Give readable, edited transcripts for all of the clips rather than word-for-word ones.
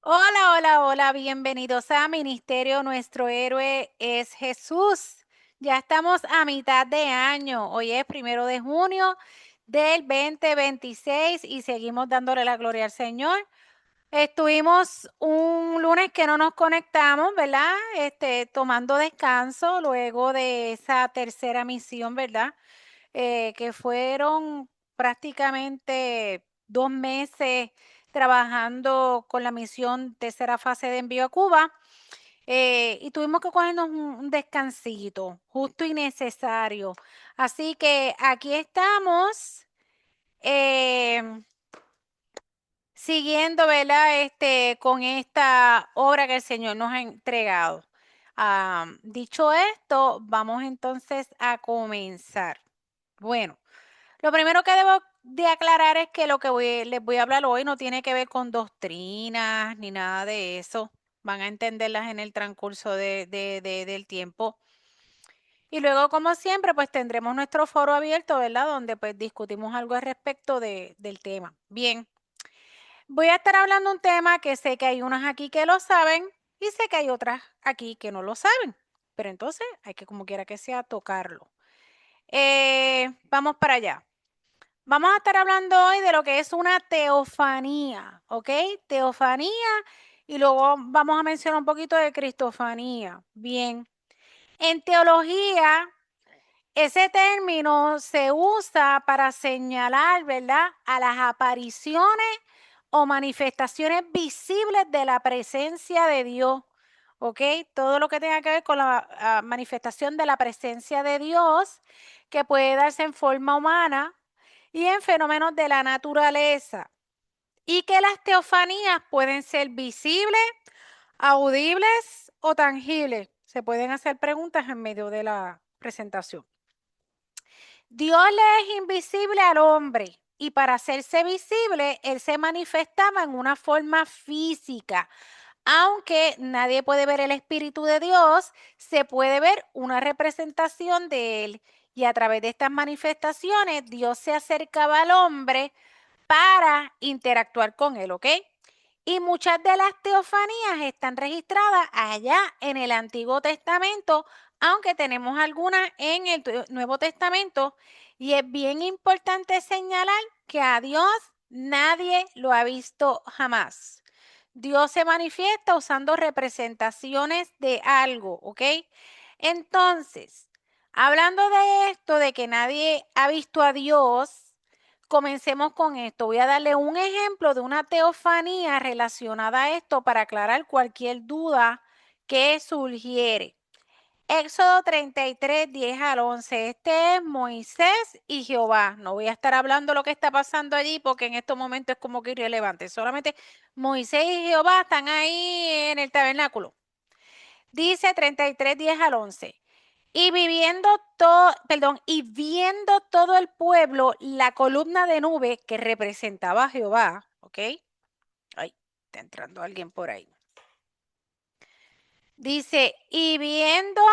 Hola, hola, hola, bienvenidos a Ministerio. Nuestro héroe es Jesús. Ya estamos a mitad de año. Hoy es 1 de junio del 2026 y seguimos dándole la gloria al Señor. Estuvimos un lunes que no nos conectamos, ¿verdad? Tomando descanso luego de esa tercera misión, ¿verdad? Que fueron prácticamente 2 meses trabajando con la misión tercera fase de envío a Cuba. Y tuvimos que cogernos un descansito, justo y necesario. Así que aquí estamos, em, siguiendo, ¿verdad? Con esta obra que el Señor nos ha entregado. Dicho esto, vamos entonces a comenzar. Bueno, lo primero que debo de aclarar es que lo que les voy a hablar hoy no tiene que ver con doctrinas ni nada de eso. Van a entenderlas en el transcurso del tiempo. Y luego, como siempre, pues tendremos nuestro foro abierto, ¿verdad? Donde pues discutimos algo al respecto del tema. Bien, voy a estar hablando un tema que sé que hay unas aquí que lo saben y sé que hay otras aquí que no lo saben. Pero entonces hay que, como quiera que sea, tocarlo. Vamos para allá. Vamos a estar hablando hoy de lo que es una teofanía, ¿ok? Teofanía y luego vamos a mencionar un poquito de cristofanía. Bien, en teología ese término se usa para señalar, ¿verdad?, a las apariciones o manifestaciones visibles de la presencia de Dios, ¿ok? Todo lo que tenga que ver con la manifestación de la presencia de Dios, que puede darse en forma humana y en fenómenos de la naturaleza. Y que las teofanías pueden ser visibles, audibles o tangibles. Se pueden hacer preguntas en medio de la presentación. Dios le es invisible al hombre y para hacerse visible, él se manifestaba en una forma física. Aunque nadie puede ver el Espíritu de Dios, se puede ver una representación de él. Y a través de estas manifestaciones, Dios se acercaba al hombre para interactuar con él, ¿ok? Y muchas de las teofanías están registradas allá en el Antiguo Testamento, aunque tenemos algunas en el Nuevo Testamento. Y es bien importante señalar que a Dios nadie lo ha visto jamás. Dios se manifiesta usando representaciones de algo, ¿ok? Entonces, hablando de esto, de que nadie ha visto a Dios, comencemos con esto. Voy a darle un ejemplo de una teofanía relacionada a esto para aclarar cualquier duda que surgiere. Éxodo 33, 10 al 11. Este es Moisés y Jehová. No voy a estar hablando lo que está pasando allí porque en estos momentos es como que irrelevante. Solamente Moisés y Jehová están ahí en el tabernáculo. Dice 33, 10 al 11. Y viendo todo el pueblo la columna de nube que representaba a Jehová, ¿ok? Ay, está entrando alguien por ahí. Dice, y viendo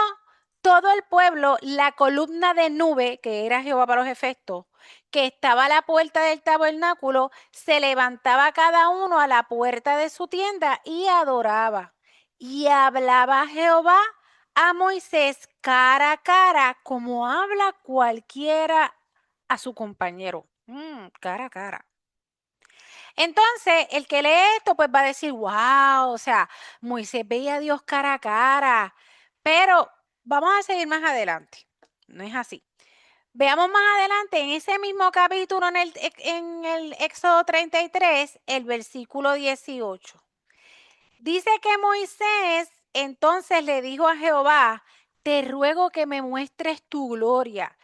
todo el pueblo la columna de nube, que era Jehová para los efectos, que estaba a la puerta del tabernáculo, se levantaba cada uno a la puerta de su tienda y adoraba. Y hablaba Jehová a Moisés cara a cara, como habla cualquiera a su compañero. Cara a cara. Entonces, el que lee esto, pues va a decir, wow, o sea, Moisés veía a Dios cara a cara. Pero vamos a seguir más adelante. No es así. Veamos más adelante en ese mismo capítulo, en el Éxodo 33, el versículo 18. Dice que Moisés entonces le dijo a Jehová, te ruego que me muestres tu gloria.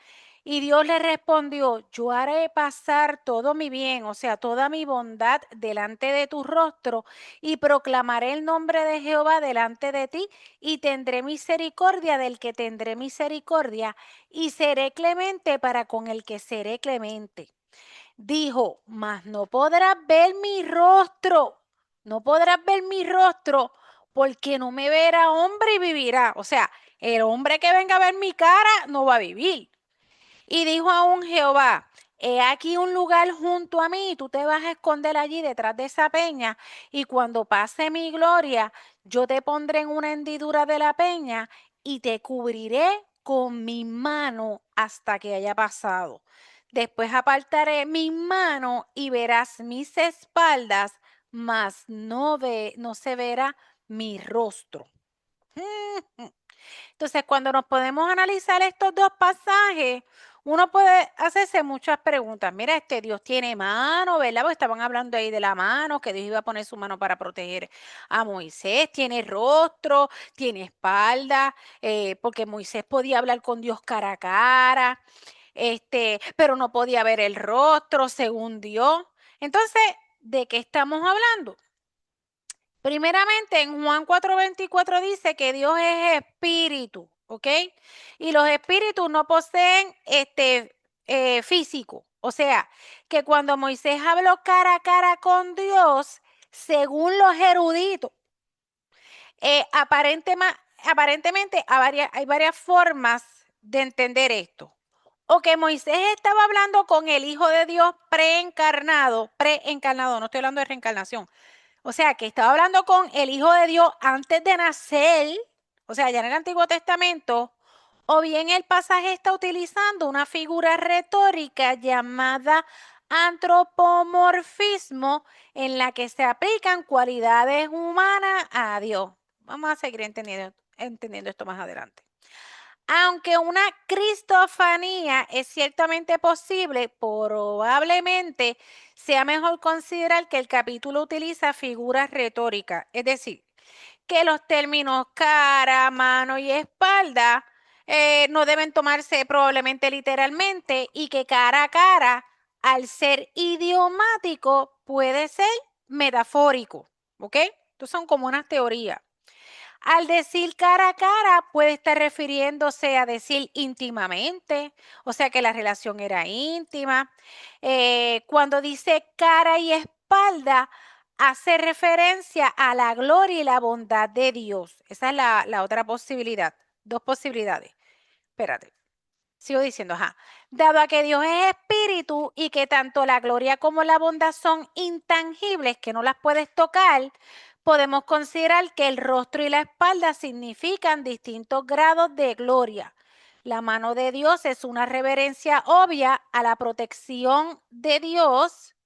Y Dios le respondió, yo haré pasar todo mi bien, o sea, toda mi bondad delante de tu rostro y proclamaré el nombre de Jehová delante de ti y tendré misericordia del que tendré misericordia y seré clemente para con el que seré clemente. Dijo, mas no podrás ver mi rostro, no podrás ver mi rostro porque no me verá hombre y vivirá. O sea, el hombre que venga a ver mi cara no va a vivir. Y dijo aún Jehová, he aquí un lugar junto a mí, tú te vas a esconder allí detrás de esa peña, y cuando pase mi gloria, yo te pondré en una hendidura de la peña y te cubriré con mi mano hasta que haya pasado. Después apartaré mi mano y verás mis espaldas, mas no se verá mi rostro. Entonces, cuando nos podemos analizar estos dos pasajes, uno puede hacerse muchas preguntas. Mira, Dios tiene mano, ¿verdad? Porque estaban hablando ahí de la mano, que Dios iba a poner su mano para proteger a Moisés. Tiene rostro, tiene espalda, porque Moisés podía hablar con Dios cara a cara, pero no podía ver el rostro, según Dios. Entonces, ¿de qué estamos hablando? Primeramente, en Juan 4:24 dice que Dios es espíritu, ¿ok? Y los espíritus no poseen físico. O sea, que cuando Moisés habló cara a cara con Dios, según los eruditos, aparentemente hay varias formas de entender esto. O que Moisés estaba hablando con el Hijo de Dios preencarnado, no estoy hablando de reencarnación, o sea, que estaba hablando con el Hijo de Dios antes de nacer, o sea, ya en el Antiguo Testamento, o bien el pasaje está utilizando una figura retórica llamada antropomorfismo, en la que se aplican cualidades humanas a Dios. Vamos a seguir entendiendo esto más adelante. Aunque una cristofanía es ciertamente posible, probablemente sea mejor considerar que el capítulo utiliza figuras retóricas, es decir, que los términos cara, mano y espalda no deben tomarse probablemente literalmente, y que cara a cara, al ser idiomático, puede ser metafórico, ¿ok? Entonces son como unas teorías. Al decir cara a cara, puede estar refiriéndose a decir íntimamente, o sea que la relación era íntima. Cuando dice cara y espalda, hace referencia a la gloria y la bondad de Dios. Esa es la otra posibilidad. Dos posibilidades. Espérate. Sigo diciendo, ajá. Dado a que Dios es espíritu y que tanto la gloria como la bondad son intangibles, que no las puedes tocar, podemos considerar que el rostro y la espalda significan distintos grados de gloria. La mano de Dios es una reverencia obvia a la protección de Dios.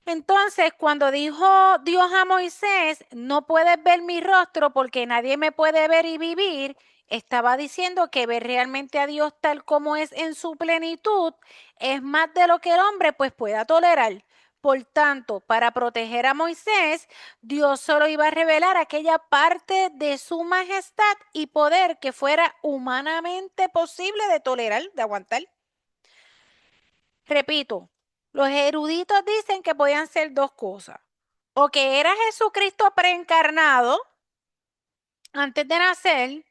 Entonces, cuando dijo Dios a Moisés, no puedes ver mi rostro porque nadie me puede ver y vivir, estaba diciendo que ver realmente a Dios tal como es en su plenitud es más de lo que el hombre pues pueda tolerar. Por tanto, para proteger a Moisés, Dios solo iba a revelar aquella parte de su majestad y poder que fuera humanamente posible de tolerar, de aguantar. Repito, los eruditos dicen que podían ser dos cosas: o que era Jesucristo preencarnado antes de nacer,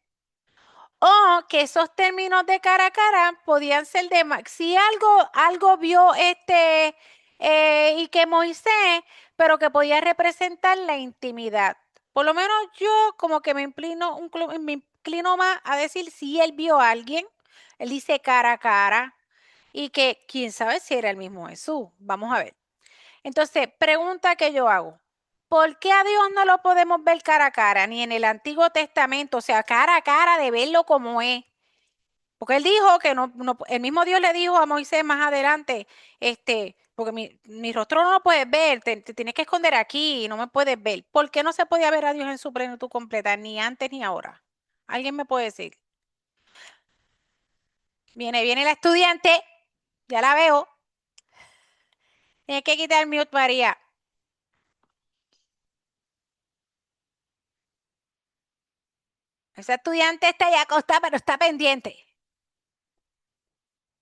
o que esos términos de cara a cara podían ser de si algo vio y que Moisés, pero que podía representar la intimidad. Por lo menos yo como que me inclino más a decir si él vio a alguien. Él dice cara a cara, y que quién sabe si era el mismo Jesús. Vamos a ver. Entonces, pregunta que yo hago: ¿por qué a Dios no lo podemos ver cara a cara, ni en el Antiguo Testamento, o sea, cara a cara, de verlo como es? Porque él dijo que el mismo Dios le dijo a Moisés más adelante, porque mi rostro no lo puedes ver, te tienes que esconder aquí y no me puedes ver. ¿Por qué no se podía ver a Dios en su plenitud completa, ni antes ni ahora? ¿Alguien me puede decir? Viene la estudiante, ya la veo. Tienes que quitar el mute, María. Esa estudiante está ya acostada, pero está pendiente.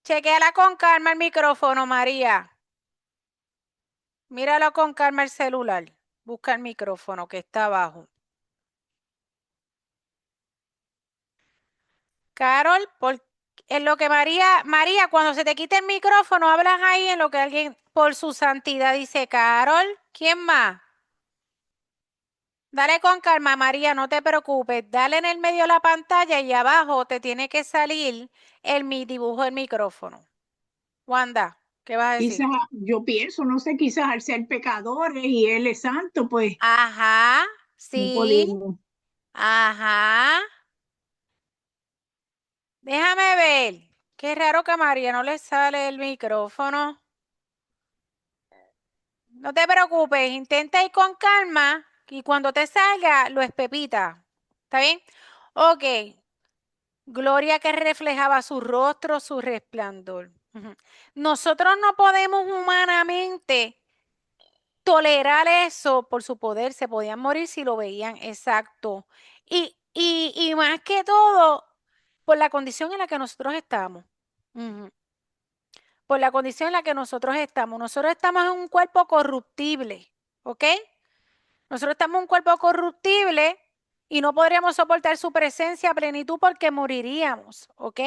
Chequéala con calma el micrófono, María. Míralo con calma el celular. Busca el micrófono que está abajo. Carol, en lo que María, cuando se te quite el micrófono, hablas ahí en lo que alguien, por su santidad, dice Carol. ¿Quién más? Dale con calma, María, no te preocupes. Dale en el medio de la pantalla y abajo te tiene que salir mi dibujo del micrófono. Wanda, ¿qué vas a decir? Quizás, yo pienso, no sé, quizás al ser pecadores y él es santo, pues Ajá, no sí, podemos. ajá. Déjame ver. Qué raro que a María no le sale el micrófono. No te preocupes, intenta ir con calma y cuando te salga lo espepita. ¿Está bien? Ok. Gloria que reflejaba su rostro, su resplandor. Ujú. Nosotros no podemos humanamente tolerar eso por su poder. Se podían morir si lo veían exacto. Y más que todo, por la condición en la que nosotros estamos. Ujú. Por la condición en la que nosotros estamos. Nosotros estamos en un cuerpo corruptible, ¿ok? Nosotros estamos en un cuerpo corruptible y no podríamos soportar su presencia a plenitud porque moriríamos, ¿ok?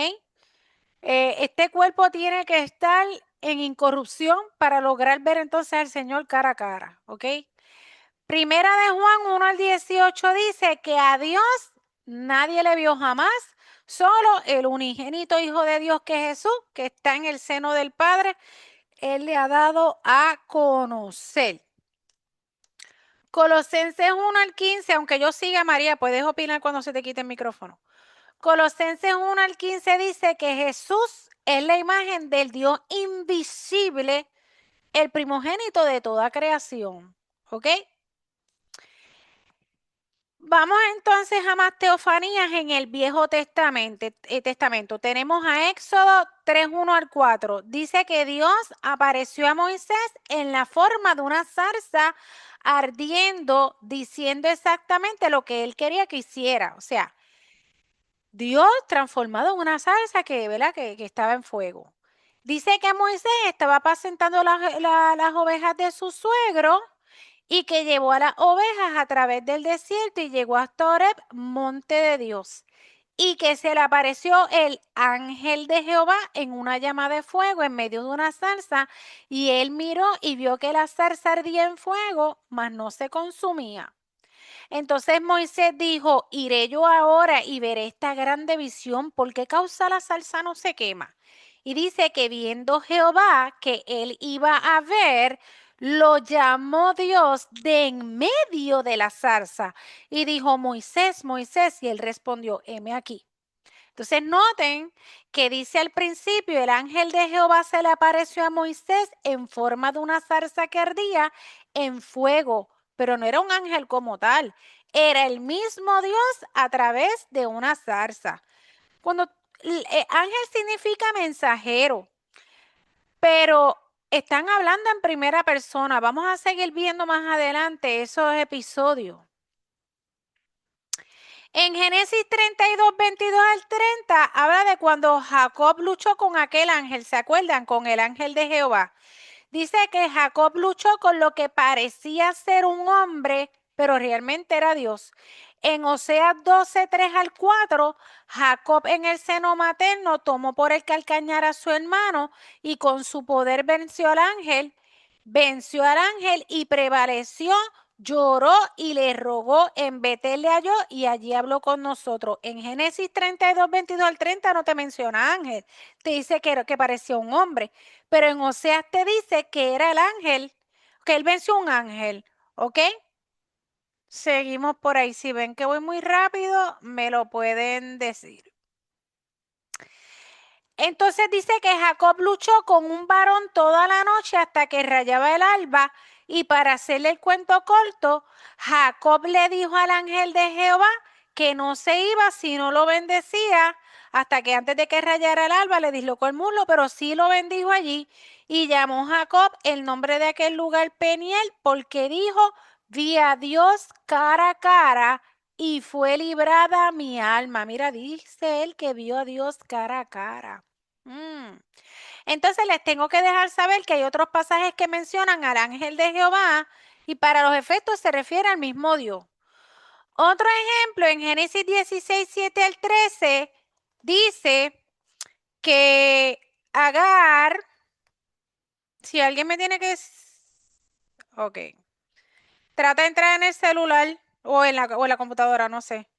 Este cuerpo tiene que estar en incorrupción para lograr ver entonces al Señor cara a cara, ¿ok? Primera de Juan 1 al 18 dice que a Dios nadie le vio jamás, solo el unigénito Hijo de Dios que es Jesús, que está en el seno del Padre, Él le ha dado a conocer. Colosenses 1 al 15, aunque yo siga María, puedes opinar cuando se te quite el micrófono. Colosenses 1 al 15 dice que Jesús es la imagen del Dios invisible, el primogénito de toda creación. ¿Ok? Vamos entonces a más teofanías en el Viejo Testamento. Tenemos a Éxodo 3 1 al 4. Dice que Dios apareció a Moisés en la forma de una zarza ardiendo, diciendo exactamente lo que él quería que hiciera. O sea, Dios transformado en una salsa que, ¿verdad? Que estaba en fuego. Dice que Moisés estaba apacentando las ovejas de su suegro y que llevó a las ovejas a través del desierto y llegó hasta Horeb, monte de Dios. Y que se le apareció el ángel de Jehová en una llama de fuego en medio de una zarza. Y él miró y vio que la zarza ardía en fuego, mas no se consumía. Entonces Moisés dijo, iré yo ahora y veré esta grande visión, ¿por qué causa la salsa no se quema? Y dice que viendo Jehová que él iba a ver, lo llamó Dios de en medio de la zarza y dijo, Moisés, Moisés, y él respondió, heme aquí. Entonces noten que dice al principio, el ángel de Jehová se le apareció a Moisés en forma de una zarza que ardía en fuego, pero no era un ángel como tal, era el mismo Dios a través de una zarza. Cuando ángel significa mensajero, pero están hablando en primera persona. Vamos a seguir viendo más adelante esos episodios. En Génesis 32, 22 al 30, habla de cuando Jacob luchó con aquel ángel, ¿se acuerdan? Con el ángel de Jehová. Dice que Jacob luchó con lo que parecía ser un hombre, pero realmente era Dios. En Oseas 12, 3 al 4, Jacob en el seno materno tomó por el calcañar a su hermano y con su poder venció al ángel y prevaleció, lloró y le rogó en Betel le halló y allí habló con nosotros. En Génesis 32, 22 al 30 no te menciona ángel, te dice que parecía un hombre, pero en Oseas te dice que era el ángel, que él venció un ángel, ¿ok? Seguimos por ahí. Si ven que voy muy rápido, me lo pueden decir. Entonces dice que Jacob luchó con un varón toda la noche hasta que rayaba el alba. Y para hacerle el cuento corto, Jacob le dijo al ángel de Jehová que no se iba si no lo bendecía, hasta que antes de que rayara el alba le dislocó el muslo, pero sí lo bendijo allí. Y llamó Jacob el nombre de aquel lugar Peniel, porque dijo, vi a Dios cara a cara y fue librada mi alma. Mira, dice él que vio a Dios cara a cara. Mm. Entonces les tengo que dejar saber que hay otros pasajes que mencionan al ángel de Jehová y para los efectos se refiere al mismo Dios. Otro ejemplo en Génesis 16, 7 al 13 dice que Agar, si alguien me tiene que... Ok, trata de entrar en el celular o en la computadora, no sé.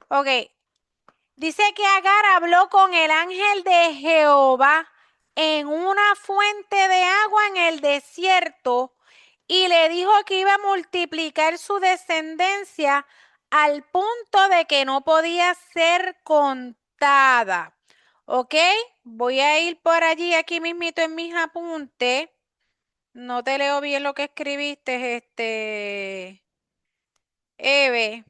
Ok, dice que Agar habló con el ángel de Jehová en una fuente de agua en el desierto y le dijo que iba a multiplicar su descendencia al punto de que no podía ser contada. ¿Ok? Voy a ir por allí, aquí mismito en mis apuntes. No te leo bien lo que escribiste, Eve.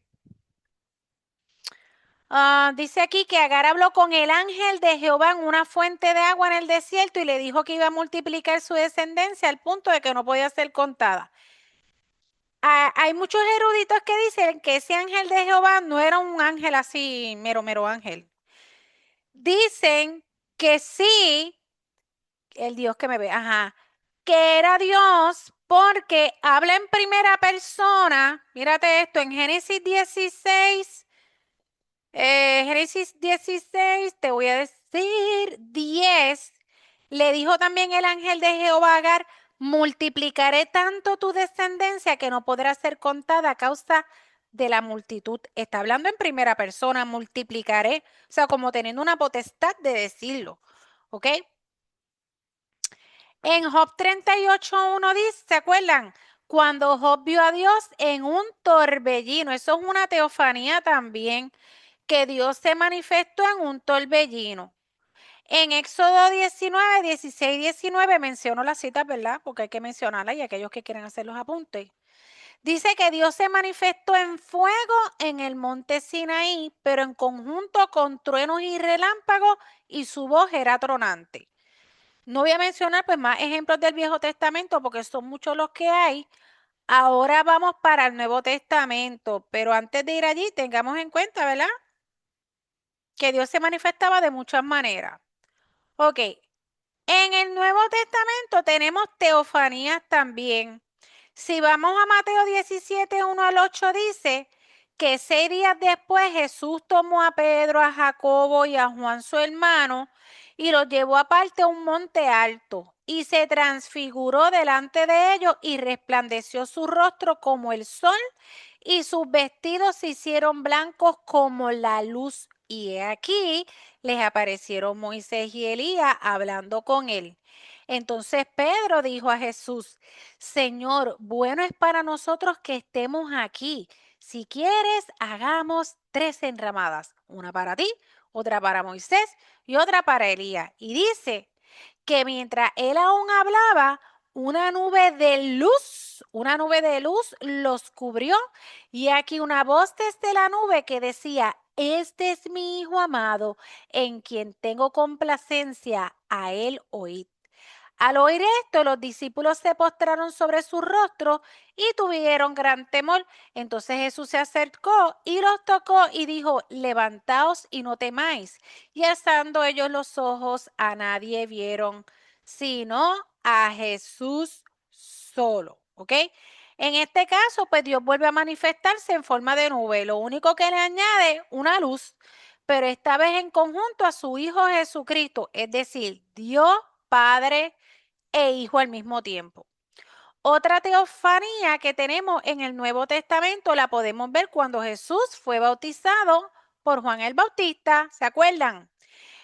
Dice aquí que Agar habló con el ángel de Jehová en una fuente de agua en el desierto y le dijo que iba a multiplicar su descendencia al punto de que no podía ser contada. Hay muchos eruditos que dicen que ese ángel de Jehová no era un ángel así, mero ángel. Dicen que sí, el Dios que me ve, ajá, que era Dios porque habla en primera persona. Mírate esto, en Génesis 16, te voy a decir 10. Le dijo también el ángel de Jehová a Agar, multiplicaré tanto tu descendencia que no podrá ser contada a causa de la multitud. Está hablando en primera persona, multiplicaré, o sea, como teniendo una potestad de decirlo. ¿Ok? En Job 38:1 dice, ¿se acuerdan? Cuando Job vio a Dios en un torbellino, eso es una teofanía también, que Dios se manifestó en un torbellino. En Éxodo 19, 16, 19 menciono las citas, ¿verdad? Porque hay que mencionarlas y aquellos que quieren hacer los apuntes. Dice que Dios se manifestó en fuego en el monte Sinaí, pero en conjunto con truenos y relámpagos y su voz era tronante. No voy a mencionar pues más ejemplos del Viejo Testamento porque son muchos los que hay. Ahora vamos para el Nuevo Testamento, pero antes de ir allí tengamos en cuenta, ¿verdad? Que Dios se manifestaba de muchas maneras. Ok, en el Nuevo Testamento tenemos teofanías también. Si vamos a Mateo 17, 1 al 8, dice que 6 días después Jesús tomó a Pedro, a Jacobo y a Juan su hermano y los llevó aparte a un monte alto y se transfiguró delante de ellos y resplandeció su rostro como el sol y sus vestidos se hicieron blancos como la luz. Y he aquí les aparecieron Moisés y Elías hablando con él. Entonces Pedro dijo a Jesús, Señor, bueno es para nosotros que estemos aquí. Si quieres, hagamos 3 enramadas, una para ti, otra para Moisés y otra para Elías. Y dice que mientras él aún hablaba, una nube de luz los cubrió y aquí una voz desde la nube que decía, este es mi hijo amado, en quien tengo complacencia, a él oíd. Al oír esto, los discípulos se postraron sobre su rostro y tuvieron gran temor. Entonces Jesús se acercó y los tocó y dijo, levantaos y no temáis. Y alzando ellos los ojos, a nadie vieron, sino a Jesús solo. ¿Ok? En este caso, pues Dios vuelve a manifestarse en forma de nube. Lo único que le añade, una luz, pero esta vez en conjunto a su Hijo Jesucristo, es decir, Dios Padre e Hijo al mismo tiempo. Otra teofanía que tenemos en el Nuevo Testamento la podemos ver cuando Jesús fue bautizado por Juan el Bautista. ¿Se acuerdan?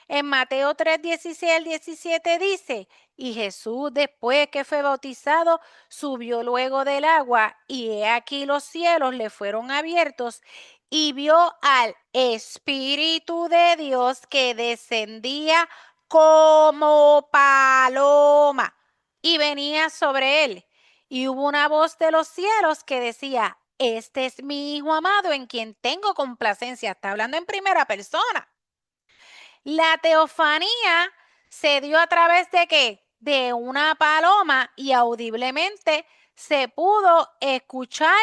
En Mateo 3, 16 al 17 dice, y Jesús después que fue bautizado, subió luego del agua, y he aquí los cielos le fueron abiertos, y vio al Espíritu de Dios que descendía como paloma y venía sobre él. Y hubo una voz de los cielos que decía, este es mi Hijo amado en quien tengo complacencia. Está hablando en primera persona. La teofanía se dio a través de qué? De una paloma y audiblemente se pudo escuchar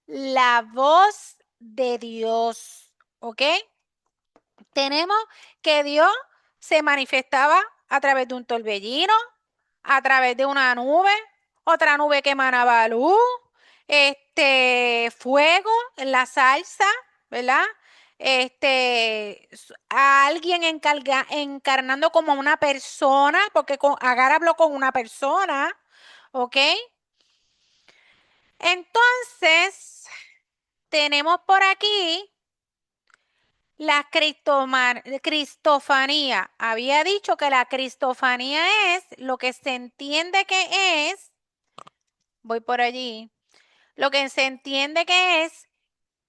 la voz de Dios. ¿Ok? Tenemos que Dios se manifestaba a través de un torbellino, a través de una nube, otra nube que emanaba luz, fuego, la salsa, ¿verdad? A alguien encarnando como una persona, porque Agar habló con una persona, ¿ok? Entonces, tenemos por aquí La cristofanía. Había dicho que la cristofanía es lo que se entiende que es, voy por allí, lo que se entiende que es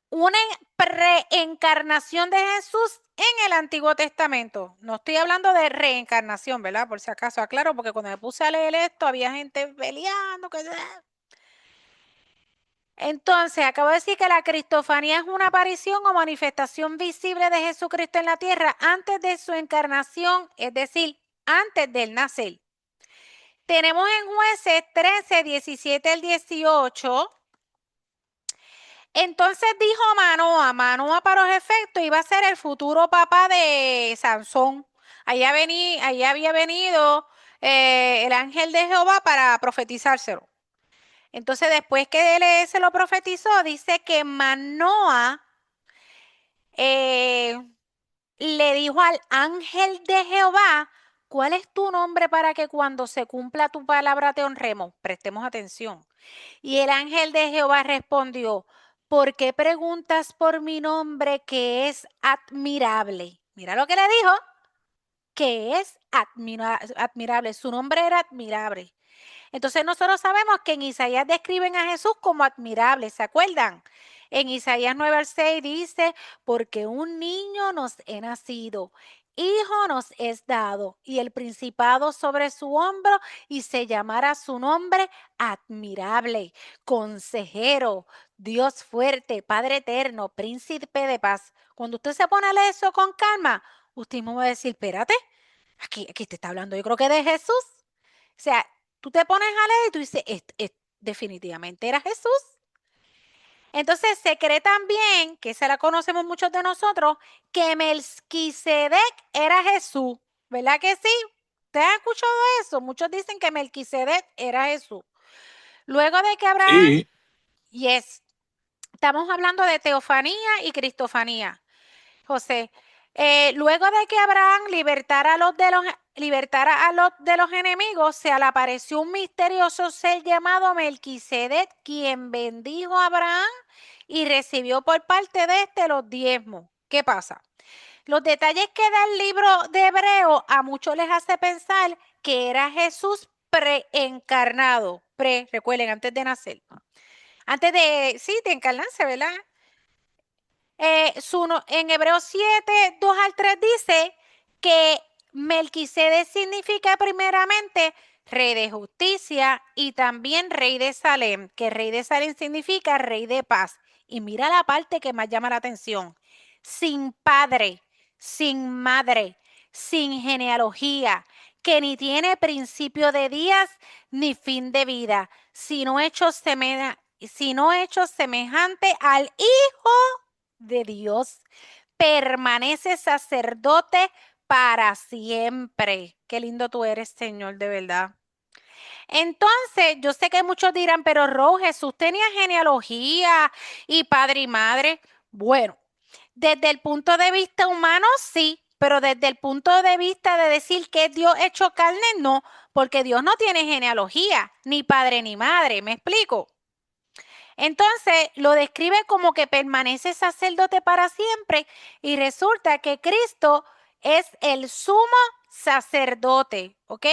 una preencarnación de Jesús en el Antiguo Testamento. No estoy hablando de reencarnación, ¿verdad? Por si acaso aclaro, porque cuando me puse a leer esto había gente peleando. Entonces, acabo de decir que la cristofanía es una aparición o manifestación visible de Jesucristo en la tierra antes de su encarnación, es decir, antes del nacer. Tenemos en Jueces 13, 17 al 18. Entonces dijo Manoa para los efectos iba a ser el futuro papá de Sansón. Allá había venido el ángel de Jehová para profetizárselo. Entonces después que él se lo profetizó, dice que Manoa eh, le dijo al ángel de Jehová, ¿cuál es tu nombre para que cuando se cumpla tu palabra te honremos? Prestemos atención. Y el ángel de Jehová respondió, ¿por qué preguntas por mi nombre que es admirable? Mira lo que le dijo, que es admirable. Su nombre era admirable. Entonces nosotros sabemos que en Isaías describen a Jesús como admirable, ¿se acuerdan? En Isaías 9 al 6 dice, porque un niño nos es nacido, hijo nos es dado, y el principado sobre su hombro, y se llamará su nombre admirable, consejero, Dios fuerte, Padre eterno, príncipe de paz. Cuando usted se pone a leer eso con calma, usted mismo va a decir, espérate, aquí te está hablando, yo creo que de Jesús. O sea, tú te pones a leer y tú dices, definitivamente era Jesús. Entonces se cree también, que esa la conocemos muchos de nosotros, que Melquisedec era Jesús. ¿Verdad que sí? ¿Usted ha escuchado eso? Muchos dicen que Melquisedec era Jesús. Luego de que Abraham, Sí, yes, estamos hablando de teofanía y cristofanía. José, luego de que Abraham libertara a Lot de los enemigos, se le apareció un misterioso ser llamado Melquisedec, quien bendijo a Abraham y recibió por parte de este los diezmos. ¿Qué pasa? Los detalles que da el libro de Hebreo a muchos les hace pensar que era Jesús preencarnado. Recuerden, antes de nacer. Antes de, sí, de encarnarse, ¿verdad? En Hebreos 7, 2 al 3 dice que Melquisedec significa primeramente rey de justicia y también rey de Salem, que rey de Salem significa rey de paz. Y mira la parte que más llama la atención. Sin padre, sin madre, sin genealogía, que ni tiene principio de días ni fin de vida, sino hecho semejante al Hijo de Dios, permanece sacerdote para siempre. Qué lindo tú eres, Señor, de verdad. Entonces, yo sé que muchos dirán, pero Jesús tenía genealogía y padre y madre. Bueno, desde el punto de vista humano, sí, pero desde el punto de vista de decir que es Dios hecho carne, no, porque Dios no tiene genealogía, ni padre ni madre, ¿me explico? Entonces lo describe como que permanece sacerdote para siempre y resulta que Cristo es el sumo sacerdote, ¿ok?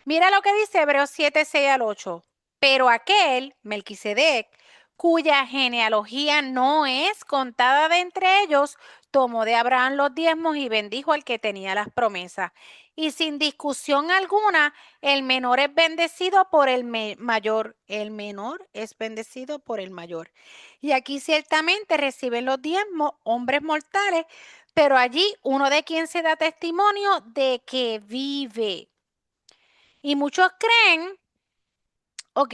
Mira lo que dice Hebreos 7, 6 al 8. Pero aquel, Melquisedec, cuya genealogía no es contada de entre ellos, tomó de Abraham los diezmos y bendijo al que tenía las promesas. Y sin discusión alguna, el menor es bendecido por el mayor. El menor es bendecido por el mayor. Y aquí ciertamente reciben los diezmos hombres mortales, pero allí uno de quien se da testimonio de que vive. Y muchos creen, ok,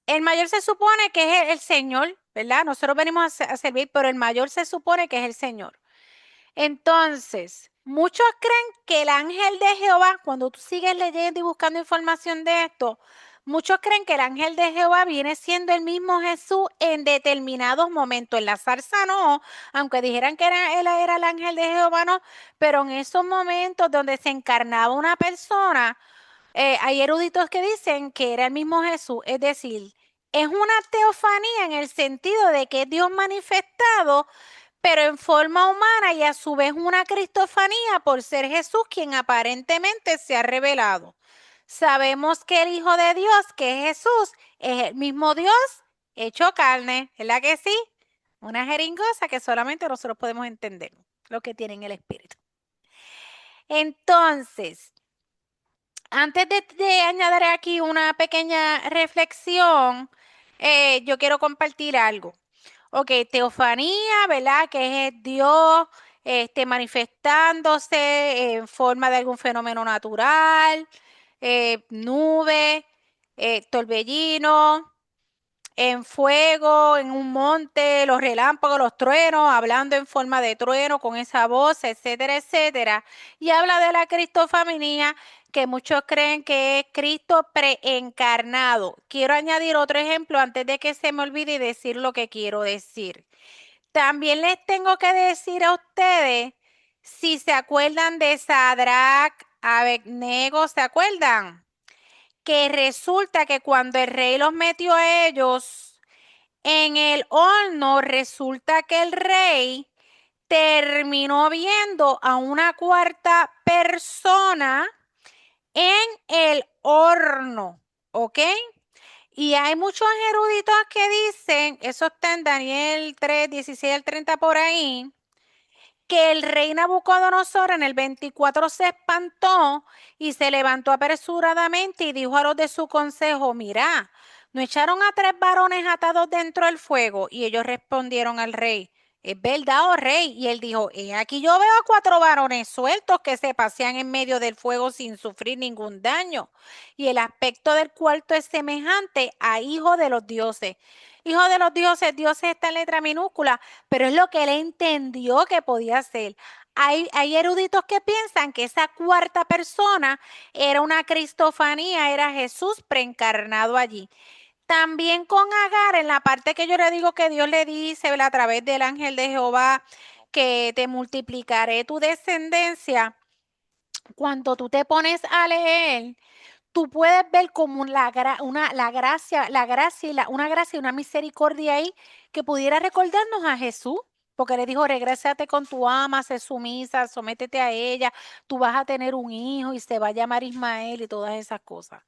el mayor se supone que es el Señor, ¿verdad? Nosotros venimos a servir, pero el mayor se supone que es el Señor. Entonces, muchos creen que el ángel de Jehová, cuando tú sigues leyendo y buscando información de esto, muchos creen que el ángel de Jehová viene siendo el mismo Jesús en determinados momentos. En la zarza no, aunque dijeran que él era el ángel de Jehová, no, pero en esos momentos donde se encarnaba una persona, hay eruditos que dicen que era el mismo Jesús, es decir, es una teofanía en el sentido de que es Dios manifestado, pero en forma humana y a su vez una cristofanía por ser Jesús quien aparentemente se ha revelado. Sabemos que el Hijo de Dios, que es Jesús, es el mismo Dios hecho carne, ¿verdad que sí? Una jeringosa que solamente nosotros podemos entender lo que tiene en el Espíritu. Entonces, antes de añadir aquí una pequeña reflexión, yo quiero compartir algo. Ok, teofanía, ¿verdad? Que es Dios manifestándose en forma de algún fenómeno natural, nube, torbellino, en fuego, en un monte, los relámpagos, los truenos, hablando en forma de trueno con esa voz, etcétera, etcétera. Y habla de la cristofanía, que muchos creen que es Cristo preencarnado. Quiero añadir otro ejemplo antes de que se me olvide y decir lo que quiero decir. También les tengo que decir a ustedes, si se acuerdan de Sadrach, Abednego, ¿se acuerdan? Que resulta que cuando el rey los metió a ellos en el horno, resulta que el rey terminó viendo a una cuarta persona en el horno, ¿ok? Y hay muchos eruditos que dicen, eso está en Daniel 3, 16 al 30 por ahí, que el rey Nabucodonosor en el 24 se espantó y se levantó apresuradamente y dijo a los de su consejo, mira, ¿no echaron a 3 varones atados dentro del fuego? Y ellos respondieron al rey, es verdad, oh rey. Y él dijo, aquí yo veo a 4 varones sueltos que se pasean en medio del fuego sin sufrir ningún daño. Y el aspecto del cuarto es semejante a hijo de los dioses. Hijo de los dioses, dioses está en letra minúscula, pero es lo que él entendió que podía ser. Hay eruditos que piensan que esa cuarta persona era una cristofanía, era Jesús preencarnado allí. También con Agar, en la parte que yo le digo que Dios le dice a través del ángel de Jehová, que te multiplicaré tu descendencia, cuando tú te pones a leer, tú puedes ver como la gracia una gracia y una misericordia ahí que pudiera recordarnos a Jesús, porque le dijo, regrésate con tu ama, sé sumisa, sométete a ella, tú vas a tener un hijo y se va a llamar Ismael y todas esas cosas.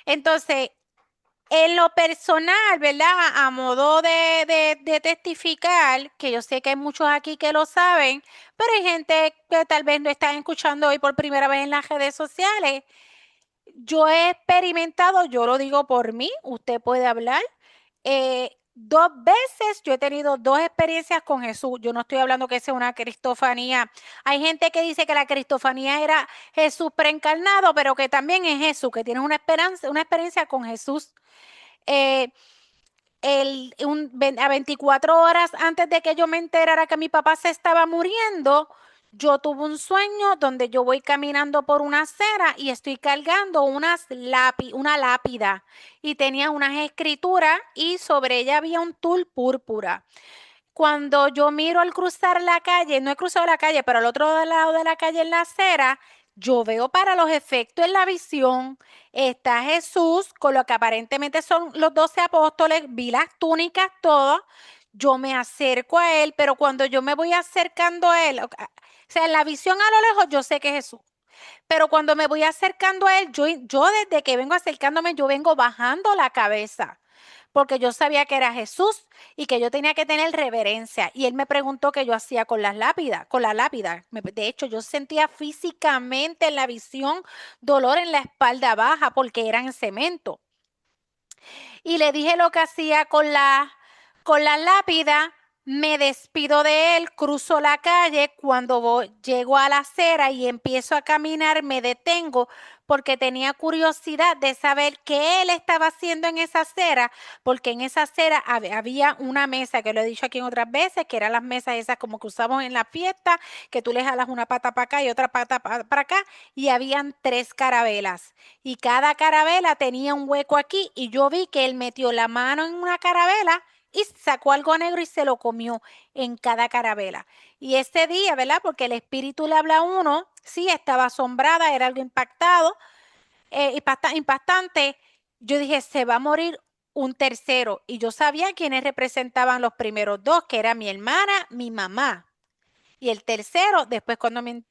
Entonces, en lo personal, ¿verdad? A modo de testificar, que yo sé que hay muchos aquí que lo saben, pero hay gente que tal vez no están escuchando hoy por primera vez en las redes sociales. Yo he experimentado, yo lo digo por mí, usted puede hablar. 2 veces yo he tenido 2 experiencias con Jesús. Yo no estoy hablando que sea una cristofanía. Hay gente que dice que la cristofanía era Jesús preencarnado, pero que también es Jesús, que tiene una esperanza, una experiencia con Jesús. Eh, a 24 horas antes de que yo me enterara que mi papá se estaba muriendo, yo tuve un sueño donde yo voy caminando por una acera y estoy cargando una lápida y tenía unas escrituras y sobre ella había un tul púrpura. Cuando yo miro al cruzar la calle, no he cruzado la calle, pero al otro lado de la calle en la acera, yo veo para los efectos en la visión, está Jesús con lo que aparentemente son los 12 apóstoles, vi las túnicas todas, yo me acerco a él, pero cuando yo me voy acercando a él, o sea, en la visión a lo lejos yo sé que es Jesús, pero cuando me voy acercando a él, yo desde que vengo acercándome, yo vengo bajando la cabeza porque yo sabía que era Jesús y que yo tenía que tener reverencia. Y él me preguntó qué yo hacía con las lápidas, con la lápida. De hecho, yo sentía físicamente en la visión dolor en la espalda baja porque eran cemento. Y le dije lo que hacía con la lápida, me despido de él, cruzo la calle, cuando llego a la acera y empiezo a caminar, me detengo porque tenía curiosidad de saber qué él estaba haciendo en esa acera, porque en esa acera había una mesa, que lo he dicho aquí en otras veces, que eran las mesas esas como que usamos en la fiesta, que tú le jalas una pata para acá y otra pata para acá, y habían 3 carabelas y cada carabela tenía un hueco aquí y yo vi que él metió la mano en una carabela y sacó algo negro y se lo comió en cada carabela. Y ese día, ¿verdad? Porque el espíritu le habla a uno, sí, estaba asombrada, era algo impactado, impactante. Yo dije, se va a morir un tercero. Y yo sabía quiénes representaban los primeros dos, que era mi hermana, mi mamá. Y el tercero, después cuando me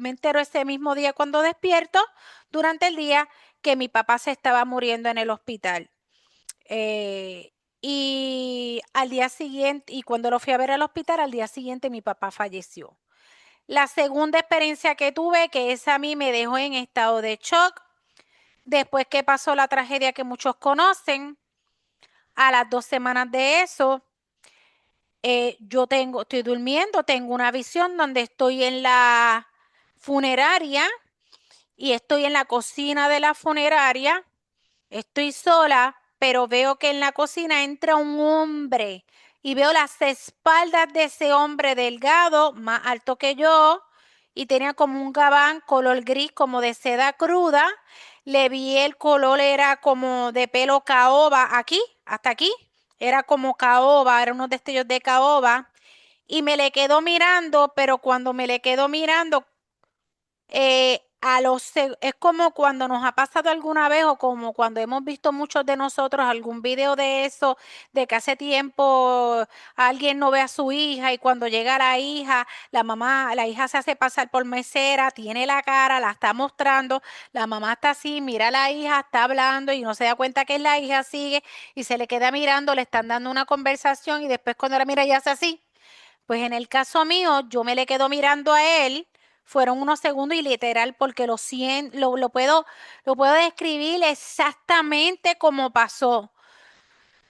entero ese mismo día cuando despierto, durante el día, que mi papá se estaba muriendo en el hospital. Eh, y al día siguiente, y cuando lo fui a ver al hospital, al día siguiente mi papá falleció. La segunda experiencia que tuve, que esa a mí me dejó en estado de shock, después que pasó la tragedia que muchos conocen, a las 2 semanas de eso, estoy durmiendo, tengo una visión donde estoy en la funeraria y estoy en la cocina de la funeraria. Estoy sola, pero veo que en la cocina entra un hombre y veo las espaldas de ese hombre delgado, más alto que yo, y tenía como un gabán color gris, como de seda cruda. Le vi el color, era como de pelo caoba, aquí, hasta aquí. Era como caoba, era unos destellos de caoba. Y me le quedo mirando, pero cuando me le quedo mirando, es como cuando nos ha pasado alguna vez o como cuando hemos visto muchos de nosotros algún video de eso, de que hace tiempo alguien no ve a su hija y cuando llega la hija, la hija se hace pasar por mesera, tiene la cara, la está mostrando, la mamá está así, mira a la hija, está hablando y no se da cuenta que es la hija, sigue y se le queda mirando, le están dando una conversación y después cuando la mira ya hace así. Pues en el caso mío, yo me le quedo mirando a él, fueron unos segundos y literal, porque lo puedo describir exactamente como pasó.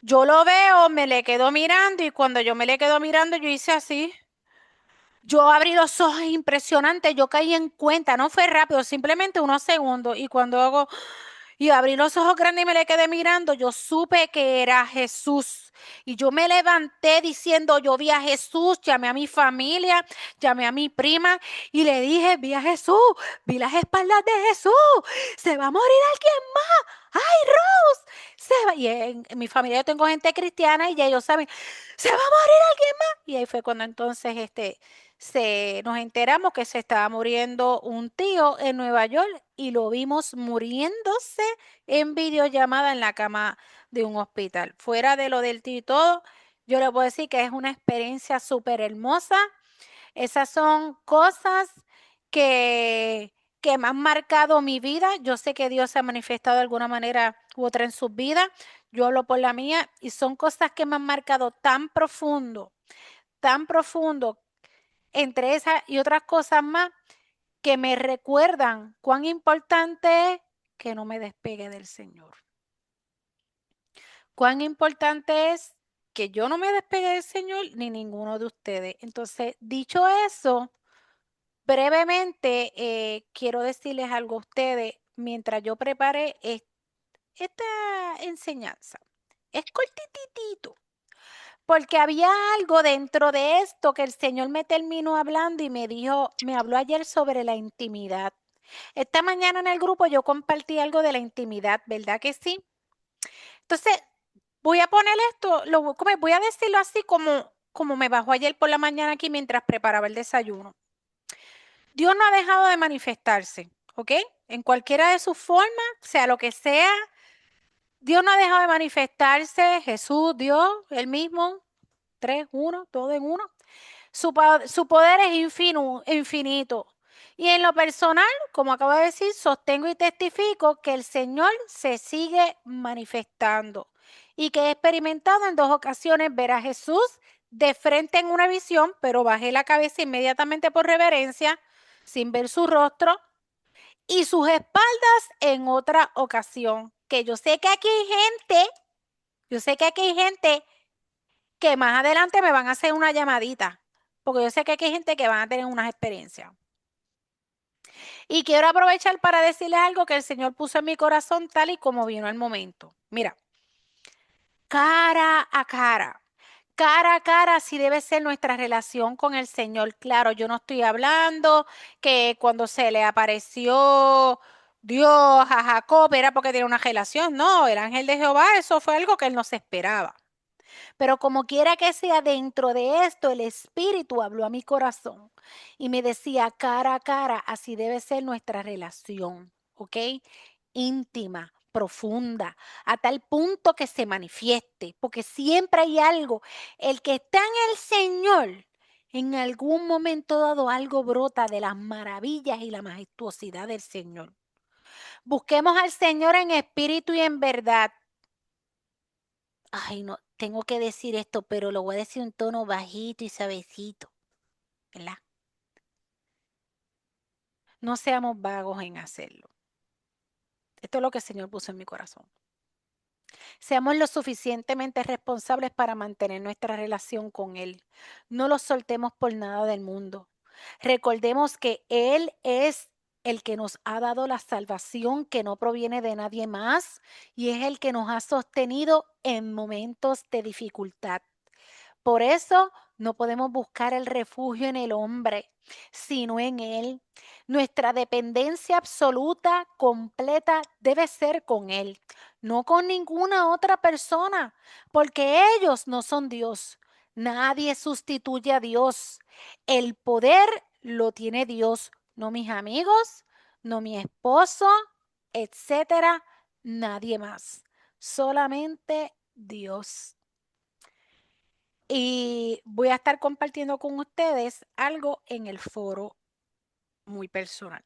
Yo lo veo, me le quedo mirando y cuando yo me le quedo mirando, yo hice así. Yo abrí los ojos impresionante, yo caí en cuenta, no fue rápido, simplemente unos segundos. Y cuando hago, y abrí los ojos grandes y me le quedé mirando, yo supe que era Jesús. Y yo me levanté diciendo, yo vi a Jesús, llamé a mi familia, llamé a mi prima y le dije, vi a Jesús, vi las espaldas de Jesús, se va a morir alguien más. ¡Ay, Rose! Y en mi familia yo tengo gente cristiana y ya ellos saben, se va a morir alguien más. Y ahí fue cuando entonces nos enteramos que se estaba muriendo un tío en Nueva York y lo vimos muriéndose en videollamada en la cama de un hospital. Fuera de lo del tío y todo, yo le puedo decir que es una experiencia súper hermosa. Esas son cosas que, que me han marcado mi vida. Yo sé que Dios se ha manifestado de alguna manera u otra en sus vidas. Yo hablo por la mía y son cosas que me han marcado tan profundo, entre esas y otras cosas más que me recuerdan cuán importante es que no me despegue del Señor. Cuán importante es que yo no me despegue del Señor ni ninguno de ustedes. Entonces, dicho eso, brevemente quiero decirles algo a ustedes mientras yo preparé esta enseñanza. Es cortititito, porque había algo dentro de esto que el Señor me terminó hablando y me habló ayer sobre la intimidad. Esta mañana en el grupo yo compartí algo de la intimidad, ¿verdad que sí? Entonces, voy a poner esto, voy a decirlo así como me bajó ayer por la mañana aquí mientras preparaba el desayuno. Dios no ha dejado de manifestarse, ¿ok? En cualquiera de sus formas, sea lo que sea, Dios no ha dejado de manifestarse, Jesús, Dios, Él mismo, tres, uno, todo en uno. Su poder es infinito. Y en lo personal, como acabo de decir, sostengo y testifico que el Señor se sigue manifestando y que he experimentado en 2 ocasiones ver a Jesús de frente en una visión, pero bajé la cabeza inmediatamente por reverencia, sin ver su rostro, y sus espaldas en otra ocasión. Que yo sé que aquí hay gente que más adelante me van a hacer una llamadita, porque yo sé que aquí hay gente que van a tener unas experiencias. Y quiero aprovechar para decirles algo que el Señor puso en mi corazón tal y como vino el momento. Mira, cara a cara. Cara a cara, así debe ser nuestra relación con el Señor. Claro, yo no estoy hablando que cuando se le apareció Dios a Jacob era porque tenía una relación. No, el ángel de Jehová, eso fue algo que él no se esperaba. Pero como quiera que sea, dentro de esto, el Espíritu habló a mi corazón y me decía cara a cara, así debe ser nuestra relación, ¿ok? Íntima, profunda, a tal punto que se manifieste, porque siempre hay algo. El que está en el Señor, en algún momento dado algo brota de las maravillas y la majestuosidad del Señor. Busquemos al Señor en espíritu y en verdad. Ay, no, tengo que decir esto, pero lo voy a decir en tono bajito y suavecito, ¿verdad? No seamos vagos en hacerlo. Esto es lo que el Señor puso en mi corazón. Seamos lo suficientemente responsables para mantener nuestra relación con Él. No lo soltemos por nada del mundo. Recordemos que Él es el que nos ha dado la salvación que no proviene de nadie más y es el que nos ha sostenido en momentos de dificultad. Por eso no podemos buscar el refugio en el hombre, sino en Él. Nuestra dependencia absoluta, completa, debe ser con Él, no con ninguna otra persona, porque ellos no son Dios. Nadie sustituye a Dios. El poder lo tiene Dios, no mis amigos, no mi esposo, etcétera, nadie más. Solamente Dios. Y voy a estar compartiendo con ustedes algo en el foro muy personal.